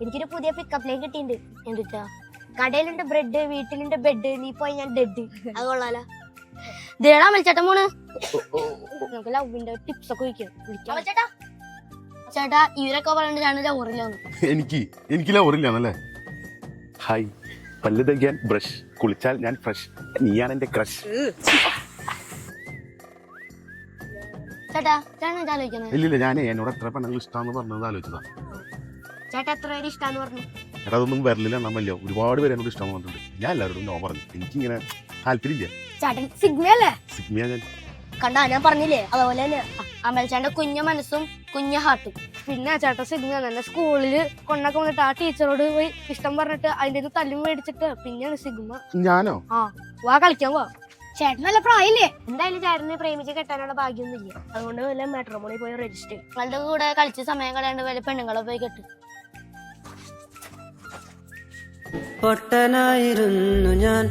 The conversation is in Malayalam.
എനിക്കൊരു പുതിയ പിക്കപ്പ് ലൈൻ കിട്ടിയിട്ടുണ്ട്. എന്താ കടയിലുണ്ട് ബ്രെഡ്, വീട്ടിലുണ്ട് ബെഡ്, നീ പോയി ഞാൻ ഡെഡ്. അത് കൊള്ളാലോ. ദേടാ വിളിച്ചേട്ടൻ പോണ്. നമുക്ക് ലവിന്റെ ടിപ്സ് ഒക്കെ വിളിക്കാം. ചേട്ടാ ഇവരൊക്കെ പറഞ്ഞിട്ട് ഞാൻ ലവറില്ലാന്ന്. എനിക്ക് ലവറില്ലാന്നല്ലേ? ഹായ്, പല്ല് തേക്കാൻ ബ്രഷ്, കുളിച്ചാൽ ഞാൻ ഫ്രഷ്, നീയാണ് എന്റെ ക്രഷ്. ചേട്ടാ ചേട്ടൻ ആലോചിക്കുന്നത്? ഇല്ലില്ല, ഞാനേ എന്നോട് എത്ര പെണ്ണുങ്ങൾ ഇഷ്ടമാണെന്ന് പറഞ്ഞത് ആലോചിച്ചതാ. ചേട്ടാ എത്ര പേര് ഇഷ്ടാന്ന് പറഞ്ഞു? ചേട്ടാ അതൊന്നും വരലില്ല, എണ്ണമല്ലോ. ഒരുപാട് പേര് എന്നോട് ഇഷ്ടമാണെന്ന് പറഞ്ഞിട്ടുണ്ട്. ഞാൻ എല്ലാവരോടും നോ പറഞ്ഞു. എനിക്കിങ്ങനെ താല്പര്യമില്ല. ചേട്ടൻ സിഗ്മയല്ലേ? സിഗ്മിയ ഞാൻ കണ്ടാ ഞാൻ പറഞ്ഞില്ലേ, അതുപോലെ തന്നെ അമൽ ചേട്ടന്റെ കുഞ്ഞ മനസ്സും കുഞ്ഞ ഹാർട്ടും. പിന്നെ ചേട്ടൻ സിഗ്മ തന്നെ സ്കൂളില് കൊണ്ടൊക്കെ വന്നിട്ട് ആ ടീച്ചറോട് പോയി ഇഷ്ടം പറഞ്ഞിട്ട് അതിന്റെ തല്ലും മേടിച്ചിട്ട് പിന്നെയാണ് സിഗ്മ. ഞാനോ? ആ വാ കളിക്കാൻ പോവാ. ചേട്ടൻ നല്ല പ്രായമില്ലേ? എന്തായാലും ചേട്ടനെ പ്രേമിച്ച് കെട്ടാനുള്ള ഭാഗ്യമൊന്നുമില്ല. അതുകൊണ്ട് വല്ല മാട്രിമോണിയിൽ പോയി രജിസ്റ്റർ ചെയ്യും. നിങ്ങളുടെ കൂടെ കളിച്ച് സമയം കളയാണ്ട് വല്ല പെണ്ണുങ്ങളെ പോയി കെട്ടും. പൊട്ടനായിരുന്നു ഞാൻ.